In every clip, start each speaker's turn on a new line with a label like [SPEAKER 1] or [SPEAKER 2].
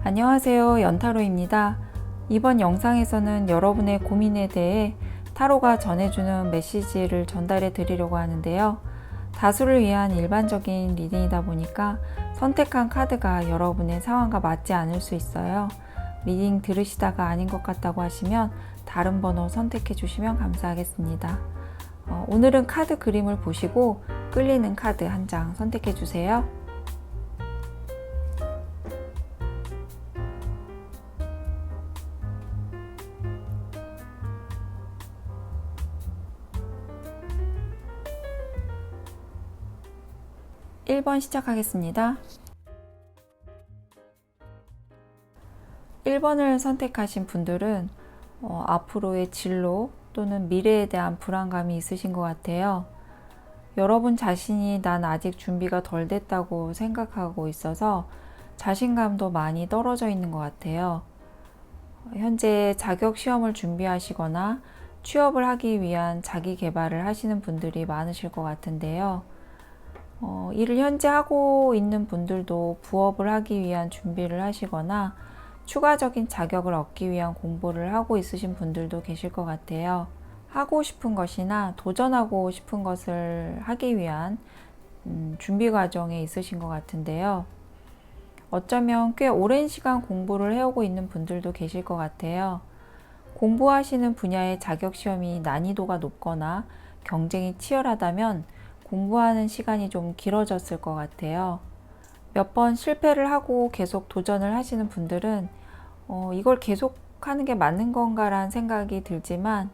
[SPEAKER 1] 안녕하세요. 연타로입니다. 이번 영상에서는 여러분의 고민에 대해 타로가 전해주는 메시지를 전달해 드리려고 하는데요. 다수를 위한 일반적인 리딩이다 보니까 선택한 카드가 여러분의 상황과 맞지 않을 수 있어요. 리딩 들으시다가 아닌 것 같다고 하시면 다른 번호 선택해 주시면 감사하겠습니다. 오늘은 카드 그림을 보시고 끌리는 카드 한 장 선택해 주세요. 1번 시작하겠습니다. 1번을 선택하신 분들은 앞으로의 진로 또는 미래에 대한 불안감이 있으신 것 같아요. 여러분 자신이 난 아직 준비가 덜 됐다고 생각하고 있어서 자신감도 많이 떨어져 있는 것 같아요. 현재 자격 시험을 준비하시거나 취업을 하기 위한 자기 개발을 하시는 분들이 많으실 것 같은데요. 일을 현재 하고 있는 분들도 부업을 하기 위한 준비를 하시거나 추가적인 자격을 얻기 위한 공부를 하고 있으신 분들도 계실 것 같아요. 하고 싶은 것이나 도전하고 싶은 것을 하기 위한 준비 과정에 있으신 것 같은데요. 어쩌면 꽤 오랜 시간 공부를 해오고 있는 분들도 계실 것 같아요. 공부하시는 분야의 자격 시험이 난이도가 높거나 경쟁이 치열하다면 공부하는 시간이 좀 길어졌을 것 같아요. 몇 번 실패를 하고 계속 도전을 하시는 분들은 이걸 계속 하는 게 맞는 건가라는 생각이 들지만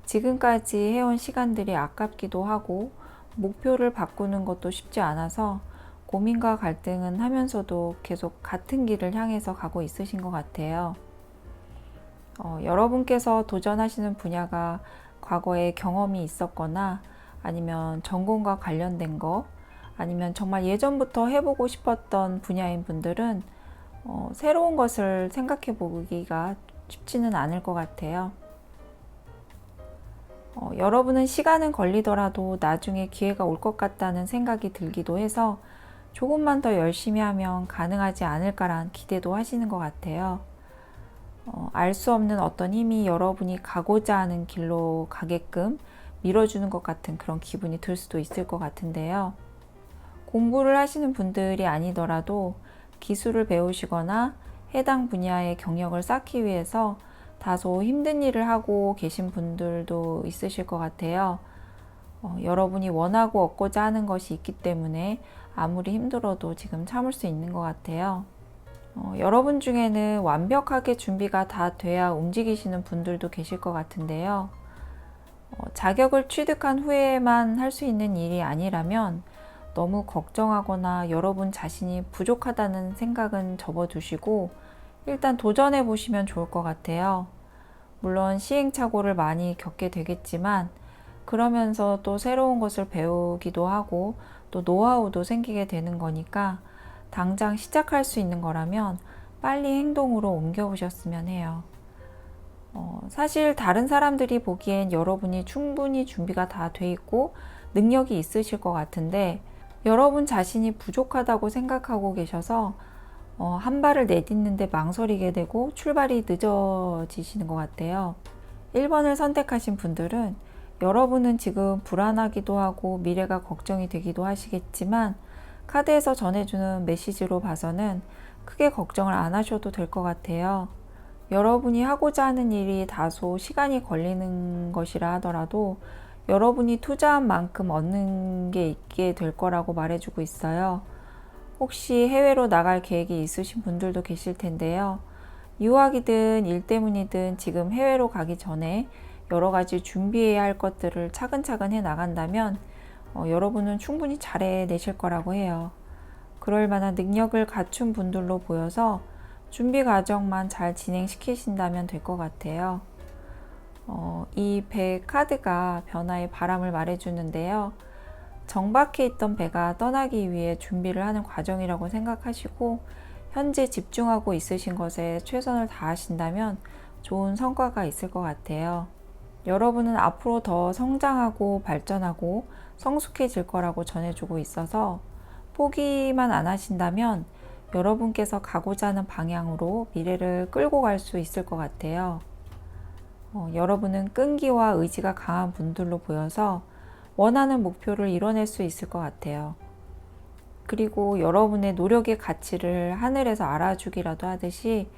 [SPEAKER 1] 지금까지 해온 시간들이 아깝기도 하고 목표를 바꾸는 것도 쉽지 않아서 고민과 갈등은 하면서도 계속 같은 길을 향해서 가고 있으신 것 같아요. 여러분께서 도전하시는 분야가 과거에 경험이 있었거나 아니면 전공과 관련된 거 아니면 정말 예전부터 해보고 싶었던 분야인 분들은 새로운 것을 생각해 보기가 쉽지는 않을 것 같아요. 여러분은 시간은 걸리더라도 나중에 기회가 올 것 같다는 생각이 들기도 해서 조금만 더 열심히 하면 가능하지 않을까란 기대도 하시는 것 같아요. 알 수 없는 어떤 힘이 여러분이 가고자 하는 길로 가게끔 밀어주는 것 같은 그런 기분이 들 수도 있을 것 같은데요. 공부를 하시는 분들이 아니더라도 기술을 배우시거나 해당 분야의 경력을 쌓기 위해서 다소 힘든 일을 하고 계신 분들도 있으실 것 같아요. 여러분이 원하고 얻고자 하는 것이 있기 때문에 아무리 힘들어도 지금 참을 수 있는 것 같아요. 여러분 중에는 완벽하게 준비가 다 돼야 움직이시는 분들도 계실 것 같은데요. 자격을 취득한 후에만 할 수 있는 일이 아니라면 너무 걱정하거나 여러분 자신이 부족하다는 생각은 접어두시고 일단 도전해 보시면 좋을 것 같아요. 물론 시행착오를 많이 겪게 되겠지만 그러면서 또 새로운 것을 배우기도 하고 또 노하우도 생기게 되는 거니까 당장 시작할 수 있는 거라면 빨리 행동으로 옮겨보셨으면 해요. 사실 다른 사람들이 보기엔 여러분이 충분히 준비가 다 돼 있고 능력이 있으실 것 같은데 여러분 자신이 부족하다고 생각하고 계셔서 한 발을 내딛는데 망설이게 되고 출발이 늦어지시는 것 같아요. 1번을 선택하신 분들은 여러분은 지금 불안하기도 하고 미래가 걱정이 되기도 하시겠지만 카드에서 전해주는 메시지로 봐서는 크게 걱정을 안 하셔도 될 것 같아요. 여러분이 하고자 하는 일이 다소 시간이 걸리는 것이라 하더라도 여러분이 투자한 만큼 얻는 게 있게 될 거라고 말해주고 있어요. 혹시 해외로 나갈 계획이 있으신 분들도 계실 텐데요. 유학이든 일 때문이든 지금 해외로 가기 전에 여러 가지 준비해야 할 것들을 차근차근 해 나간다면 여러분은 충분히 잘 해내실 거라고 해요. 그럴 만한 능력을 갖춘 분들로 보여서 준비 과정만 잘 진행시키신다면 될 것 같아요. 이 배 카드가 변화의 바람을 말해주는데요. 정박해 있던 배가 떠나기 위해 준비를 하는 과정이라고 생각하시고 현재 집중하고 있으신 것에 최선을 다하신다면 좋은 성과가 있을 것 같아요. 여러분은 앞으로 더 성장하고 발전하고 성숙해질 거라고 전해주고 있어서 포기만 안 하신다면 여러분께서 가고자 하는 방향으로 미래를 끌고 갈 수 있을 것 같아요. 여러분은 끈기와 의지가 강한 분들로 보여서 원하는 목표를 이뤄낼 수 있을 것 같아요. 그리고 여러분의 노력의 가치를 하늘에서 알아주기라도 하듯이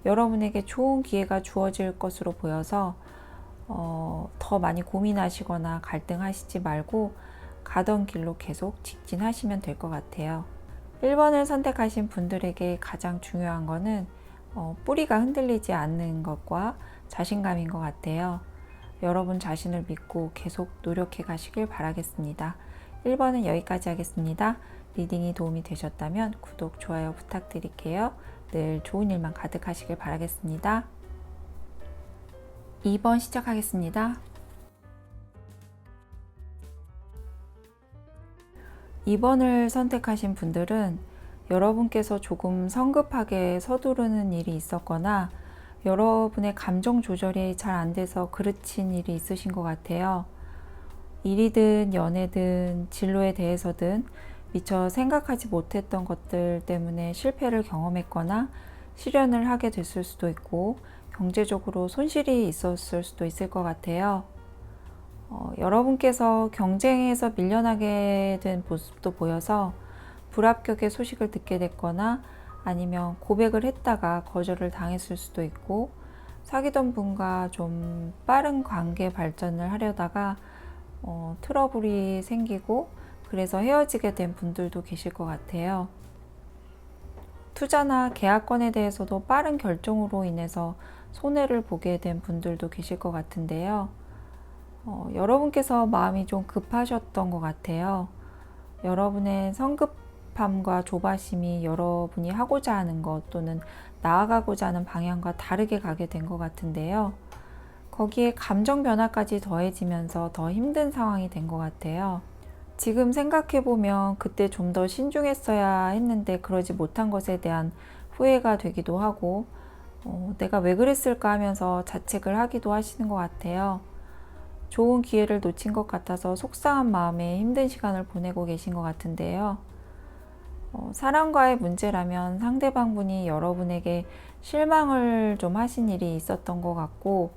[SPEAKER 1] 여러분에게 좋은 기회가 주어질 것으로 보여서 더 많이 고민하시거나 갈등하시지 말고 가던 길로 계속 직진하시면 될 것 같아요. 1번을 선택하신 분들에게 가장 중요한 거는 뿌리가 흔들리지 않는 것과 자신감인 것 같아요. 여러분 자신을 믿고 계속 노력해 가시길 바라겠습니다. 1번은 여기까지 하겠습니다. 리딩이 도움이 되셨다면 구독, 좋아요 부탁드릴게요. 늘 좋은 일만 가득하시길 바라겠습니다. 2번 시작하겠습니다. 2번을 선택하신 분들은 여러분께서 조금 성급하게 서두르는 일이 있었거나 여러분의 감정 조절이 잘 안 돼서 그르친 일이 있으신 것 같아요. 일이든 연애든 진로에 대해서든 미처 생각하지 못했던 것들 때문에 실패를 경험했거나 실현을 하게 됐을 수도 있고 경제적으로 손실이 있었을 수도 있을 것 같아요. 여러분께서 경쟁에서 밀려나게 된 모습도 보여서 불합격의 소식을 듣게 됐거나 아니면 고백을 했다가 거절을 당했을 수도 있고 사귀던 분과 좀 빠른 관계 발전을 하려다가 트러블이 생기고 그래서 헤어지게 된 분들도 계실 것 같아요. 투자나 계약권에 대해서도 빠른 결정으로 인해서 손해를 보게 된 분들도 계실 것 같은데요. 여러분께서 마음이 좀 급하셨던 것 같아요. 여러분의 성급함과 조바심이 여러분이 하고자 하는 것 또는 나아가고자 하는 방향과 다르게 가게 된 것 같은데요. 거기에 감정 변화까지 더해지면서 더 힘든 상황이 된 것 같아요. 지금 생각해보면 그때 좀 더 신중했어야 했는데 그러지 못한 것에 대한 후회가 되기도 하고 내가 왜 그랬을까 하면서 자책을 하기도 하시는 것 같아요. 좋은 기회를 놓친 것 같아서 속상한 마음에 힘든 시간을 보내고 계신 것 같은데요. 사랑과의 문제라면 상대방분이 여러분에게 실망을 좀 하신 일이 있었던 것 같고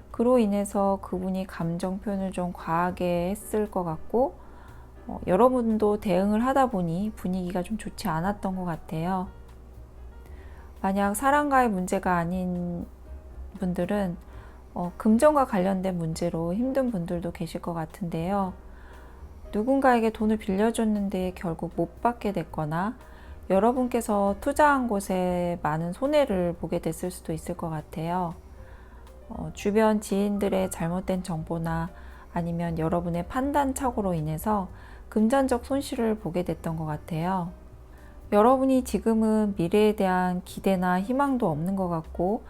[SPEAKER 1] 그로 인해서 그분이 감정 표현을 좀 과하게 했을 것 같고 여러분도 대응을 하다 보니 분위기가 좀 좋지 않았던 것 같아요. 만약 사랑과의 문제가 아닌 분들은 금전과 관련된 문제로 힘든 분들도 계실 것 같은데요. 누군가에게 돈을 빌려줬는데 결국 못 받게 됐거나 여러분께서 투자한 곳에 많은 손해를 보게 됐을 수도 있을 것 같아요. 주변 지인들의 잘못된 정보나 아니면 여러분의 판단 착오로 인해서 금전적 손실을 보게 됐던 것 같아요. 여러분이 지금은 미래에 대한 기대나 희망도 없는 것 같고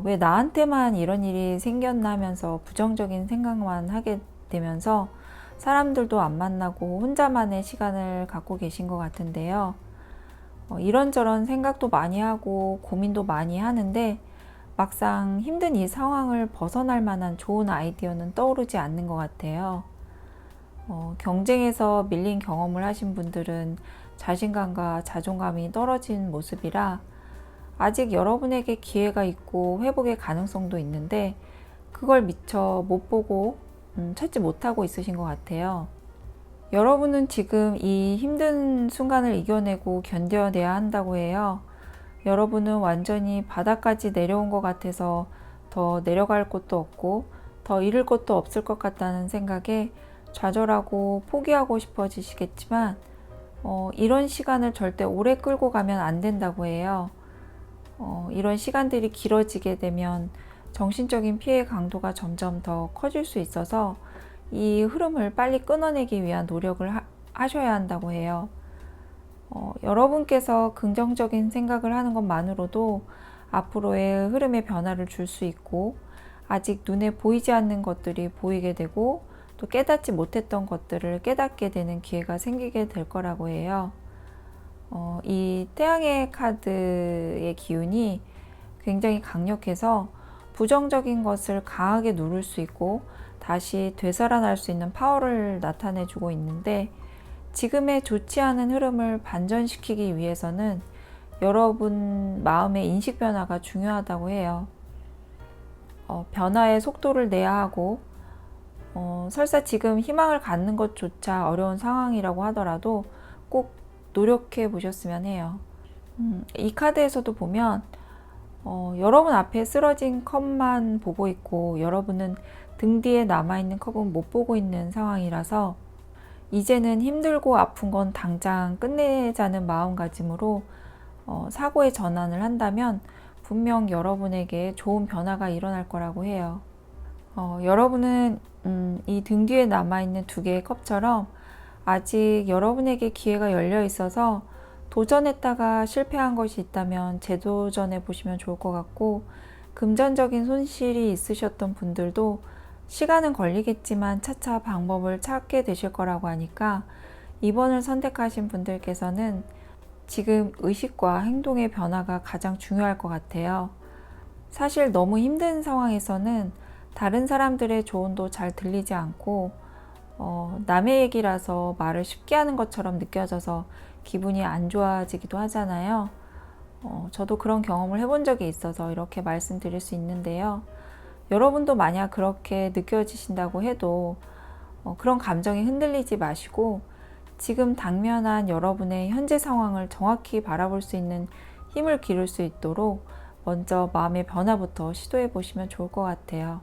[SPEAKER 1] 왜 나한테만 이런 일이 생겼나 하면서 부정적인 생각만 하게 되면서 사람들도 안 만나고 혼자만의 시간을 갖고 계신 것 같은데요. 이런저런 생각도 많이 하고 고민도 많이 하는데 막상 힘든 이 상황을 벗어날 만한 좋은 아이디어는 떠오르지 않는 것 같아요. 경쟁에서 밀린 경험을 하신 분들은 자신감과 자존감이 떨어진 모습이라 아직 여러분에게 기회가 있고 회복의 가능성도 있는데 그걸 미처 못 보고 찾지 못하고 있으신 것 같아요. 여러분은 지금 이 힘든 순간을 이겨내고 견뎌내야 한다고 해요. 여러분은 완전히 바닥까지 내려온 것 같아서 더 내려갈 곳도 없고 더 잃을 것도 없을 것 같다는 생각에 좌절하고 포기하고 싶어지시겠지만 이런 시간을 절대 오래 끌고 가면 안 된다고 해요. 이런 시간들이 길어지게 되면 정신적인 피해 강도가 점점 더 커질 수 있어서 이 흐름을 빨리 끊어내기 위한 노력을 하셔야 한다고 해요. 여러분께서 긍정적인 생각을 하는 것만으로도 앞으로의 흐름의 변화를 줄 수 있고 아직 눈에 보이지 않는 것들이 보이게 되고 또 깨닫지 못했던 것들을 깨닫게 되는 기회가 생기게 될 거라고 해요. 이 태양의 카드의 기운이 굉장히 강력해서 부정적인 것을 강하게 누를 수 있고 다시 되살아날 수 있는 파워를 나타내주고 있는데 지금의 좋지 않은 흐름을 반전시키기 위해서는 여러분 마음의 인식 변화가 중요하다고 해요. 변화의 속도를 내야 하고, 설사 지금 희망을 갖는 것조차 어려운 상황이라고 하더라도 꼭 노력해 보셨으면 해요. 이 카드에서도 보면 여러분 앞에 쓰러진 컵만 보고 있고 여러분은 등 뒤에 남아있는 컵은 못 보고 있는 상황이라서 이제는 힘들고 아픈 건 당장 끝내자는 마음가짐으로 사고의 전환을 한다면 분명 여러분에게 좋은 변화가 일어날 거라고 해요. 여러분은 이 등 뒤에 남아있는 두 개의 컵처럼 아직 여러분에게 기회가 열려 있어서 도전했다가 실패한 것이 있다면 재도전해 보시면 좋을 것 같고, 금전적인 손실이 있으셨던 분들도 시간은 걸리겠지만 차차 방법을 찾게 되실 거라고 하니까 2번을 선택하신 분들께서는 지금 의식과 행동의 변화가 가장 중요할 것 같아요. 사실 너무 힘든 상황에서는 다른 사람들의 조언도 잘 들리지 않고 남의 얘기라서 말을 쉽게 하는 것처럼 느껴져서 기분이 안 좋아지기도 하잖아요. 저도 그런 경험을 해본 적이 있어서 이렇게 말씀드릴 수 있는데요. 여러분도 만약 그렇게 느껴지신다고 해도 그런 감정에 흔들리지 마시고 지금 당면한 여러분의 현재 상황을 정확히 바라볼 수 있는 힘을 기를 수 있도록 먼저 마음의 변화부터 시도해 보시면 좋을 것 같아요.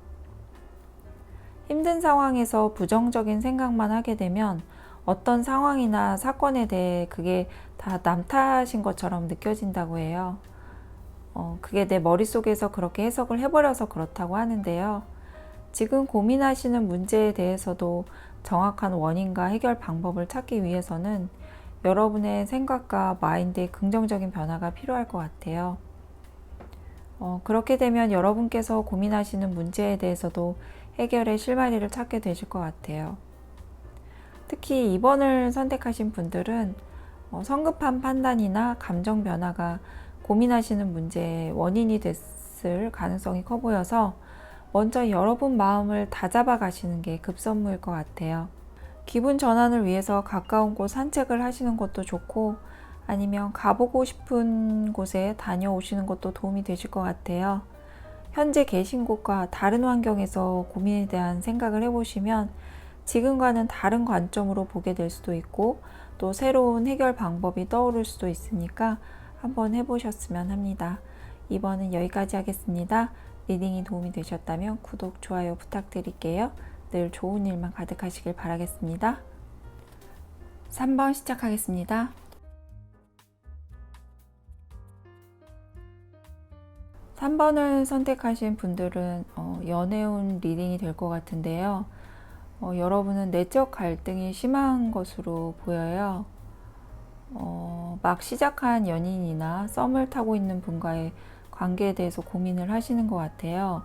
[SPEAKER 1] 힘든 상황에서 부정적인 생각만 하게 되면 어떤 상황이나 사건에 대해 그게 다 남 탓인 것처럼 느껴진다고 해요. 그게 내 머릿속에서 그렇게 해석을 해버려서 그렇다고 하는데요. 지금 고민하시는 문제에 대해서도 정확한 원인과 해결 방법을 찾기 위해서는 여러분의 생각과 마인드의 긍정적인 변화가 필요할 것 같아요. 그렇게 되면 여러분께서 고민하시는 문제에 대해서도 해결의 실마리를 찾게 되실 것 같아요. 특히 2번을 선택하신 분들은 성급한 판단이나 감정 변화가 고민하시는 문제의 원인이 됐을 가능성이 커 보여서 먼저 여러분 마음을 다잡아 가시는 게 급선무일 것 같아요. 기분 전환을 위해서 가까운 곳 산책을 하시는 것도 좋고 아니면 가보고 싶은 곳에 다녀오시는 것도 도움이 되실 것 같아요. 현재 계신 곳과 다른 환경에서 고민에 대한 생각을 해보시면 지금과는 다른 관점으로 보게 될 수도 있고 또 새로운 해결 방법이 떠오를 수도 있으니까 한번 해보셨으면 합니다. 이번은 여기까지 하겠습니다. 리딩이 도움이 되셨다면 구독, 좋아요 부탁드릴게요. 늘 좋은 일만 가득하시길 바라겠습니다. 3번 시작하겠습니다. 3번을 선택하신 분들은 연애운 리딩이 될 것 같은데요. 여러분은 내적 갈등이 심한 것으로 보여요. 막 시작한 연인이나 썸을 타고 있는 분과의 관계에 대해서 고민을 하시는 것 같아요.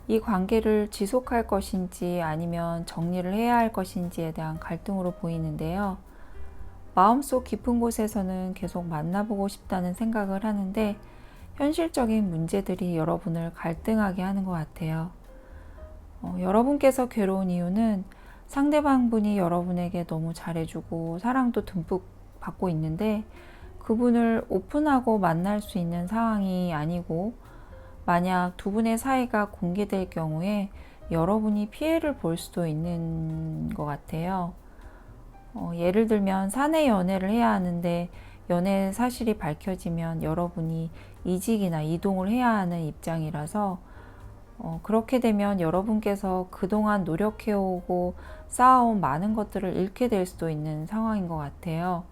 [SPEAKER 1] 이 관계를 지속할 것인지 아니면 정리를 해야 할 것인지에 대한 갈등으로 보이는데요. 마음속 깊은 곳에서는 계속 만나보고 싶다는 생각을 하는데 현실적인 문제들이 여러분을 갈등하게 하는 것 같아요. 여러분께서 괴로운 이유는 상대방 분이 여러분에게 너무 잘해주고 사랑도 듬뿍 받고 있는데 그분을 오픈하고 만날 수 있는 상황이 아니고 만약 두 분의 사이가 공개될 경우에 여러분이 피해를 볼 수도 있는 것 같아요. 예를 들면 사내 연애를 해야 하는데 연애 사실이 밝혀지면 여러분이 이직이나 이동을 해야 하는 입장이라서 그렇게 되면 여러분께서 그동안 노력해오고 쌓아온 많은 것들을 잃게 될 수도 있는 상황인 것 같아요.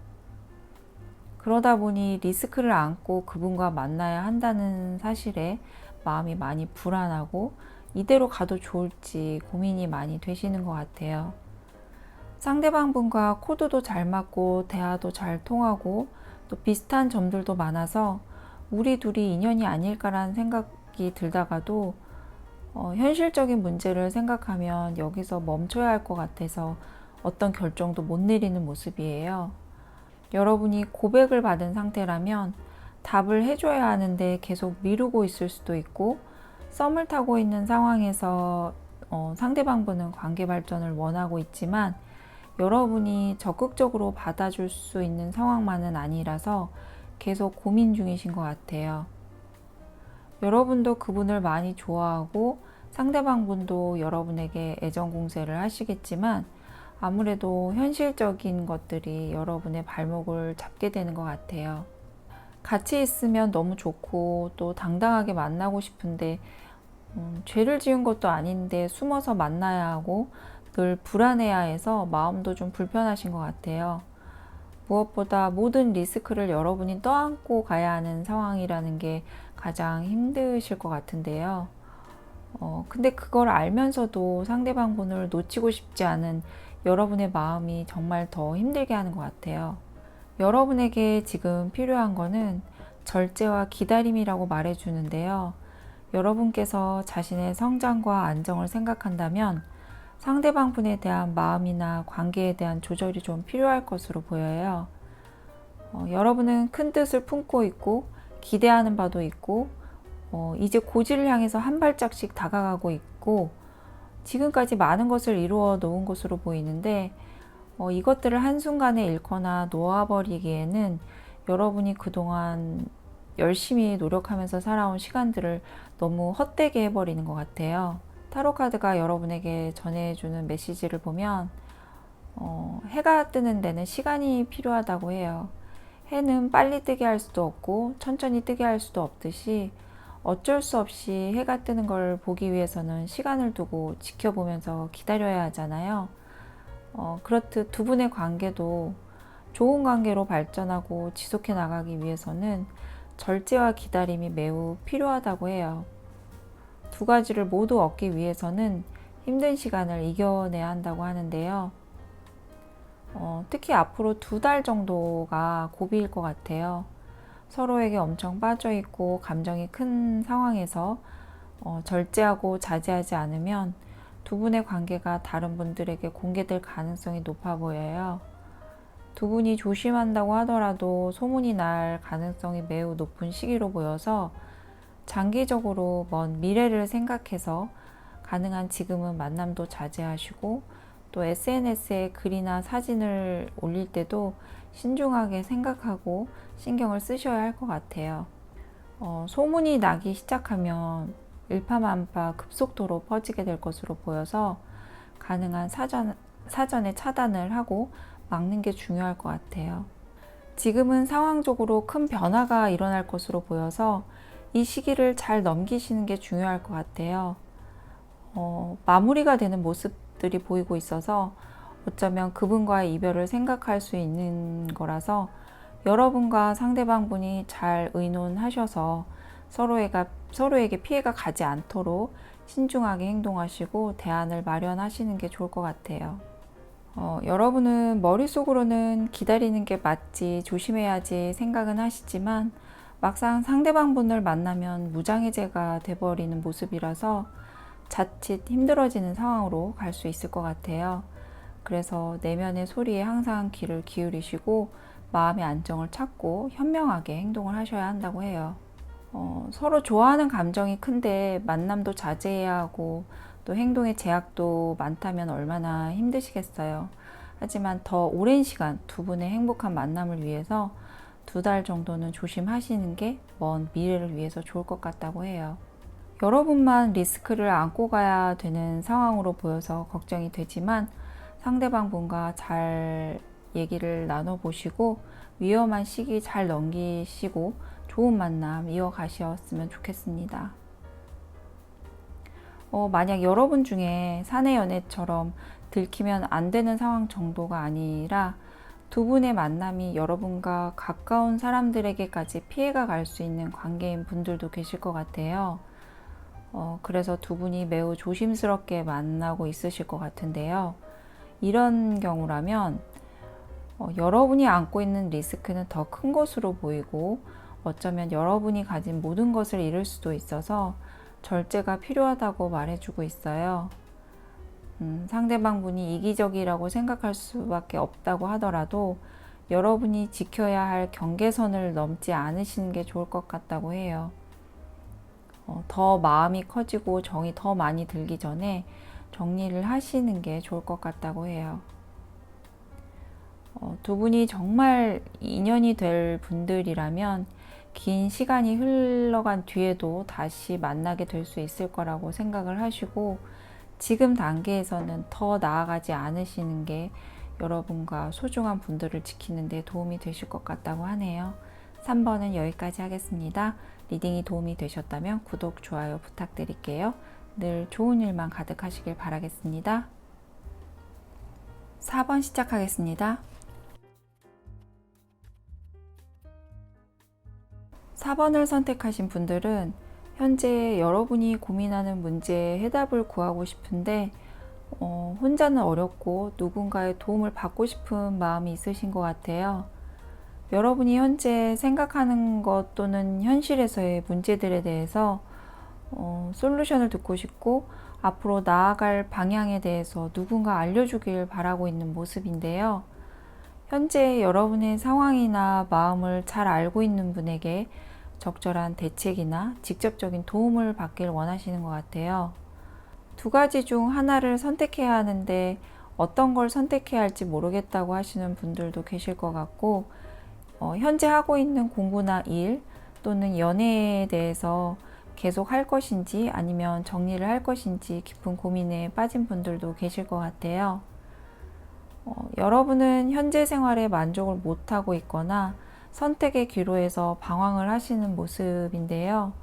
[SPEAKER 1] 그러다 보니 리스크를 안고 그분과 만나야 한다는 사실에 마음이 많이 불안하고 이대로 가도 좋을지 고민이 많이 되시는 것 같아요. 상대방 분과 코드도 잘 맞고 대화도 잘 통하고 또 비슷한 점들도 많아서 우리 둘이 인연이 아닐까라는 생각이 들다가도 현실적인 문제를 생각하면 여기서 멈춰야 할 것 같아서 어떤 결정도 못 내리는 모습이에요. 여러분이 고백을 받은 상태라면 답을 해줘야 하는데 계속 미루고 있을 수도 있고 썸을 타고 있는 상황에서 상대방분은 관계 발전을 원하고 있지만 여러분이 적극적으로 받아줄 수 있는 상황만은 아니라서 계속 고민 중이신 것 같아요. 여러분도 그분을 많이 좋아하고 상대방 분도 여러분에게 애정 공세를 하시겠지만 아무래도 현실적인 것들이 여러분의 발목을 잡게 되는 것 같아요. 같이 있으면 너무 좋고 또 당당하게 만나고 싶은데 죄를 지은 것도 아닌데 숨어서 만나야 하고 늘 불안해야 해서 마음도 좀 불편하신 것 같아요. 무엇보다 모든 리스크를 여러분이 떠안고 가야 하는 상황이라는 게 가장 힘드실 것 같은데요. 근데 그걸 알면서도 상대방 분을 놓치고 싶지 않은 여러분의 마음이 정말 더 힘들게 하는 것 같아요. 여러분에게 지금 필요한 거는 절제와 기다림이라고 말해주는데요. 여러분께서 자신의 성장과 안정을 생각한다면 상대방 분에 대한 마음이나 관계에 대한 조절이 좀 필요할 것으로 보여요. 여러분은 큰 뜻을 품고 있고 기대하는 바도 있고 이제 고지를 향해서 한 발짝씩 다가가고 있고 지금까지 많은 것을 이루어 놓은 것으로 보이는데 이것들을 한순간에 잃거나 놓아버리기에는 여러분이 그동안 열심히 노력하면서 살아온 시간들을 너무 헛되게 해버리는 것 같아요. 타로 카드가 여러분에게 전해주는 메시지를 보면 해가 뜨는 데는 시간이 필요하다고 해요. 해는 빨리 뜨게 할 수도 없고 천천히 뜨게 할 수도 없듯이 어쩔 수 없이 해가 뜨는 걸 보기 위해서는 시간을 두고 지켜보면서 기다려야 하잖아요. 그렇듯 두 분의 관계도 좋은 관계로 발전하고 지속해 나가기 위해서는 절제와 기다림이 매우 필요하다고 해요. 두 가지를 모두 얻기 위해서는 힘든 시간을 이겨내야 한다고 하는데요. 특히 앞으로 2달 정도가 고비일 것 같아요. 서로에게 엄청 빠져있고 감정이 큰 상황에서 절제하고 자제하지 않으면 두 분의 관계가 다른 분들에게 공개될 가능성이 높아 보여요. 두 분이 조심한다고 하더라도 소문이 날 가능성이 매우 높은 시기로 보여서 장기적으로 먼 미래를 생각해서 가능한 지금은 만남도 자제하시고 또 SNS에 글이나 사진을 올릴 때도 신중하게 생각하고 신경을 쓰셔야 할 것 같아요. 소문이 나기 시작하면 일파만파 급속도로 퍼지게 될 것으로 보여서 가능한 사전에 차단을 하고 막는 게 중요할 것 같아요. 지금은 상황적으로 큰 변화가 일어날 것으로 보여서 이 시기를 잘 넘기시는 게 중요할 것 같아요. 마무리가 되는 모습들이 보이고 있어서 어쩌면 그분과의 이별을 생각할 수 있는 거라서 여러분과 상대방 분이 잘 의논하셔서 서로에게 피해가 가지 않도록 신중하게 행동하시고 대안을 마련하시는 게 좋을 것 같아요. 여러분은 머릿속으로는 기다리는 게 맞지, 조심해야지 생각은 하시지만 막상 상대방 분을 만나면 무장해제가 돼버리는 모습이라서 자칫 힘들어지는 상황으로 갈 수 있을 것 같아요. 그래서 내면의 소리에 항상 귀를 기울이시고 마음의 안정을 찾고 현명하게 행동을 하셔야 한다고 해요. 서로 좋아하는 감정이 큰데 만남도 자제해야 하고 또 행동의 제약도 많다면 얼마나 힘드시겠어요. 하지만 더 오랜 시간 두 분의 행복한 만남을 위해서 2달 정도는 조심하시는 게 먼 미래를 위해서 좋을 것 같다고 해요. 여러분만 리스크를 안고 가야 되는 상황으로 보여서 걱정이 되지만 상대방 분과 잘 얘기를 나눠보시고 위험한 시기 잘 넘기시고 좋은 만남 이어가셨으면 좋겠습니다. 만약 여러분 중에 사내 연애처럼 들키면 안 되는 상황 정도가 아니라 두 분의 만남이 여러분과 가까운 사람들에게까지 피해가 갈 수 있는 관계인 분들도 계실 것 같아요. 그래서 두 분이 매우 조심스럽게 만나고 있으실 것 같은데요. 이런 경우라면 여러분이 안고 있는 리스크는 더 큰 것으로 보이고 어쩌면 여러분이 가진 모든 것을 잃을 수도 있어서 절제가 필요하다고 말해주고 있어요. 상대방 분이 이기적이라고 생각할 수밖에 없다고 하더라도 여러분이 지켜야 할 경계선을 넘지 않으시는 게 좋을 것 같다고 해요. 더 마음이 커지고 정이 더 많이 들기 전에 정리를 하시는 게 좋을 것 같다고 해요. 두 분이 정말 인연이 될 분들이라면 긴 시간이 흘러간 뒤에도 다시 만나게 될 수 있을 거라고 생각을 하시고, 지금 단계에서는 더 나아가지 않으시는 게 여러분과 소중한 분들을 지키는 데 도움이 되실 것 같다고 하네요. 3번은 여기까지 하겠습니다. 리딩이 도움이 되셨다면 구독, 좋아요 부탁드릴게요. 늘 좋은 일만 가득하시길 바라겠습니다. 4번 시작하겠습니다. 4번을 선택하신 분들은 현재 여러분이 고민하는 문제에 해답을 구하고 싶은데 혼자는 어렵고 누군가의 도움을 받고 싶은 마음이 있으신 것 같아요. 여러분이 현재 생각하는 것 또는 현실에서의 문제들에 대해서 솔루션을 듣고 싶고 앞으로 나아갈 방향에 대해서 누군가 알려주길 바라고 있는 모습인데요. 현재 여러분의 상황이나 마음을 잘 알고 있는 분에게 적절한 대책이나 직접적인 도움을 받길 원하시는 것 같아요. 두 가지 중 하나를 선택해야 하는데 어떤 걸 선택해야 할지 모르겠다고 하시는 분들도 계실 것 같고, 현재 하고 있는 공부나 일 또는 연애에 대해서 계속 할 것인지 아니면 정리를 할 것인지 깊은 고민에 빠진 분들도 계실 것 같아요. 여러분은 현재 생활에 만족을 못하고 있거나 선택의 기로에서 방황을 하시는 모습인데요.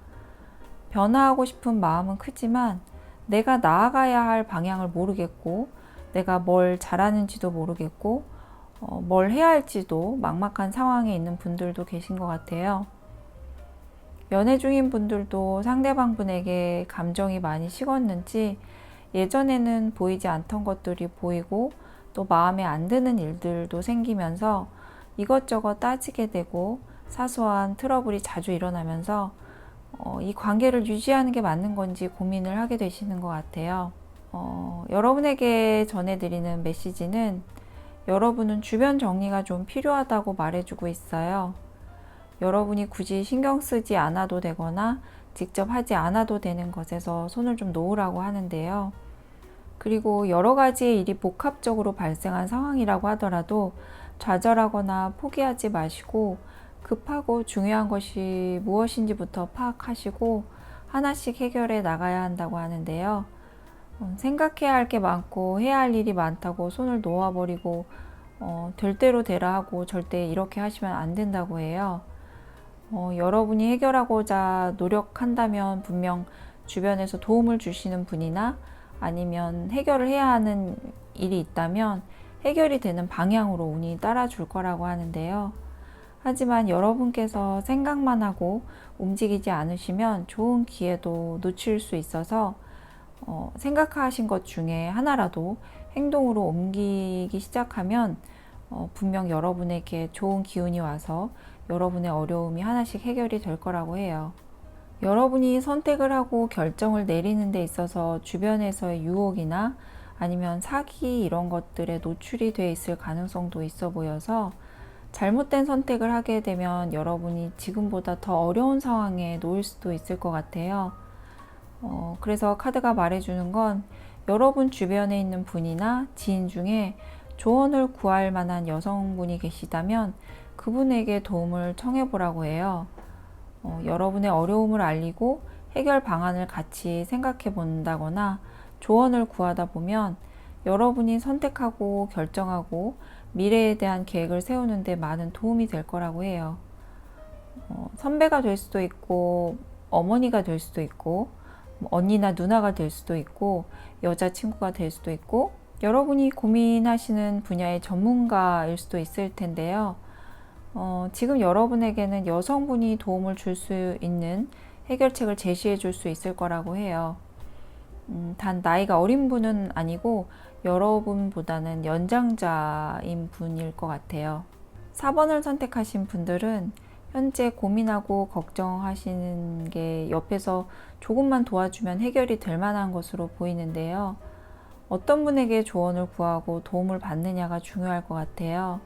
[SPEAKER 1] 변화하고 싶은 마음은 크지만 내가 나아가야 할 방향을 모르겠고, 내가 뭘 잘하는지도 모르겠고, 뭘 해야 할지도 막막한 상황에 있는 분들도 계신 것 같아요. 연애 중인 분들도 상대방 분에게 감정이 많이 식었는지 예전에는 보이지 않던 것들이 보이고 또 마음에 안 드는 일들도 생기면서 이것저것 따지게 되고 사소한 트러블이 자주 일어나면서 이 관계를 유지하는 게 맞는 건지 고민을 하게 되시는 것 같아요. 여러분에게 전해드리는 메시지는 여러분은 주변 정리가 좀 필요하다고 말해주고 있어요. 여러분이 굳이 신경 쓰지 않아도 되거나 직접 하지 않아도 되는 것에서 손을 좀 놓으라고 하는데요. 그리고 여러 가지의 일이 복합적으로 발생한 상황이라고 하더라도 좌절하거나 포기하지 마시고 급하고 중요한 것이 무엇인지부터 파악하시고 하나씩 해결해 나가야 한다고 하는데요. 생각해야 할 게 많고 해야 할 일이 많다고 손을 놓아버리고 될 대로 되라 하고 절대 이렇게 하시면 안 된다고 해요. 여러분이 해결하고자 노력한다면 분명 주변에서 도움을 주시는 분이나 아니면 해결을 해야 하는 일이 있다면 해결이 되는 방향으로 운이 따라줄 거라고 하는데요. 하지만 여러분께서 생각만 하고 움직이지 않으시면 좋은 기회도 놓칠 수 있어서 생각하신 것 중에 하나라도 행동으로 옮기기 시작하면 분명 여러분에게 좋은 기운이 와서 여러분의 어려움이 하나씩 해결이 될 거라고 해요. 여러분이 선택을 하고 결정을 내리는 데 있어서 주변에서의 유혹이나 아니면 사기 이런 것들에 노출이 돼 있을 가능성도 있어 보여서 잘못된 선택을 하게 되면 여러분이 지금보다 더 어려운 상황에 놓일 수도 있을 것 같아요. 그래서 카드가 말해주는 건 여러분 주변에 있는 분이나 지인 중에 조언을 구할 만한 여성분이 계시다면 그분에게 도움을 청해보라고 해요. 여러분의 어려움을 알리고 해결 방안을 같이 생각해 본다거나 조언을 구하다 보면 여러분이 선택하고 결정하고 미래에 대한 계획을 세우는 데 많은 도움이 될 거라고 해요. 선배가 될 수도 있고 어머니가 될 수도 있고 언니나 누나가 될 수도 있고 여자친구가 될 수도 있고 여러분이 고민하시는 분야의 전문가일 수도 있을 텐데요. 지금 여러분에게는 여성분이 도움을 줄 수 있는 해결책을 제시해 줄 수 있을 거라고 해요. 단 나이가 어린 분은 아니고 여러분보다는 연장자인 분일 것 같아요. 4번을 선택하신 분들은 현재 고민하고 걱정하시는 게 옆에서 조금만 도와주면 해결이 될 만한 것으로 보이는데요. 어떤 분에게 조언을 구하고 도움을 받느냐가 중요할 것 같아요.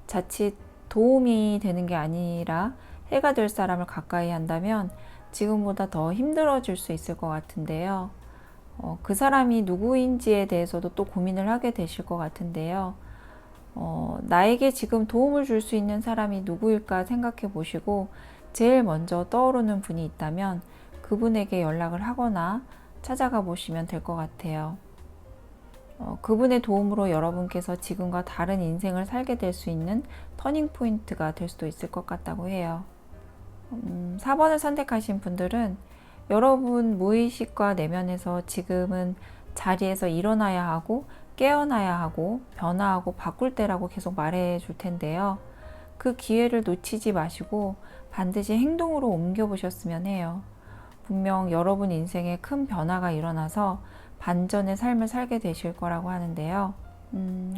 [SPEAKER 1] 자칫 도움이 되는 게 아니라 해가 될 사람을 가까이 한다면 지금보다 더 힘들어질 수 있을 것 같은데요. 그 사람이 누구인지에 대해서도 또 고민을 하게 되실 것 같은데요. 나에게 지금 도움을 줄 수 있는 사람이 누구일까 생각해 보시고 제일 먼저 떠오르는 분이 있다면 그분에게 연락을 하거나 찾아가 보시면 될 것 같아요. 그분의 도움으로 여러분께서 지금과 다른 인생을 살게 될 수 있는 터닝 포인트가 될 수도 있을 것 같다고 해요. 4번을 선택하신 분들은 여러분 무의식과 내면에서 지금은 자리에서 일어나야 하고 깨어나야 하고 변화하고 바꿀 때라고 계속 말해 줄 텐데요. 그 기회를 놓치지 마시고 반드시 행동으로 옮겨 보셨으면 해요. 분명 여러분 인생에 큰 변화가 일어나서 반전의 삶을 살게 되실 거라고 하는데요.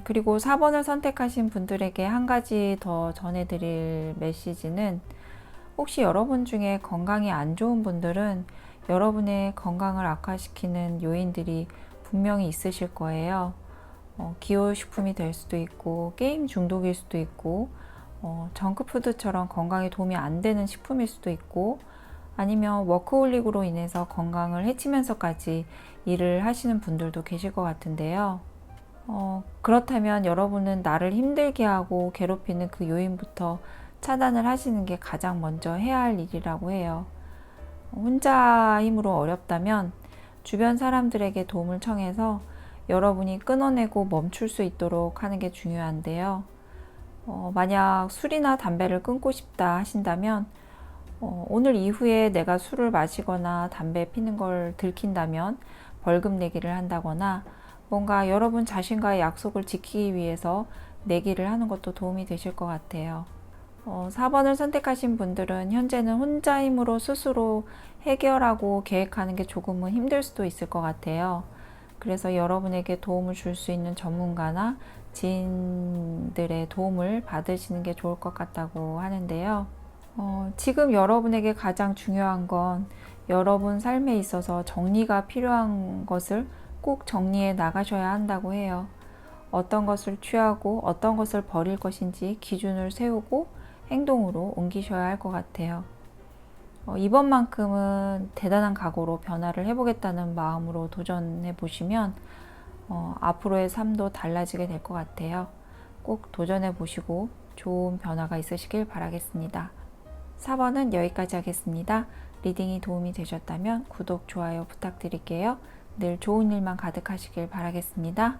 [SPEAKER 1] 그리고 4번을 선택하신 분들에게 한 가지 더 전해드릴 메시지는 혹시 여러분 중에 건강이 안 좋은 분들은 여러분의 건강을 악화시키는 요인들이 분명히 있으실 거예요. 기호식품이 될 수도 있고 게임 중독일 수도 있고 정크푸드처럼 건강에 도움이 안 되는 식품일 수도 있고 아니면 워크홀릭으로 인해서 건강을 해치면서까지 일을 하시는 분들도 계실 것 같은데요. 그렇다면 여러분은 나를 힘들게 하고 괴롭히는 그 요인부터 차단을 하시는 게 가장 먼저 해야 할 일이라고 해요. 혼자 힘으로 어렵다면 주변 사람들에게 도움을 청해서 여러분이 끊어내고 멈출 수 있도록 하는 게 중요한데요. 만약 술이나 담배를 끊고 싶다 하신다면 오늘 이후에 내가 술을 마시거나 담배 피는 걸 들킨다면 벌금 내기를 한다거나 뭔가 여러분 자신과의 약속을 지키기 위해서 내기를 하는 것도 도움이 되실 것 같아요. 4번을 선택하신 분들은 현재는 혼자 힘으로 스스로 해결하고 계획하는 게 조금은 힘들 수도 있을 것 같아요. 그래서 여러분에게 도움을 줄 수 있는 전문가나 지인들의 도움을 받으시는 게 좋을 것 같다고 하는데요. 지금 여러분에게 가장 중요한 건 여러분 삶에 있어서 정리가 필요한 것을 꼭 정리해 나가셔야 한다고 해요. 어떤 것을 취하고 어떤 것을 버릴 것인지 기준을 세우고 행동으로 옮기셔야 할 것 같아요. 이번만큼은 대단한 각오로 변화를 해보겠다는 마음으로 도전해 보시면 앞으로의 삶도 달라지게 될 것 같아요. 꼭 도전해 보시고 좋은 변화가 있으시길 바라겠습니다. 4번은 여기까지 하겠습니다. 리딩이 도움이 되셨다면 구독, 좋아요 부탁드릴게요. 늘 좋은 일만 가득하시길 바라겠습니다.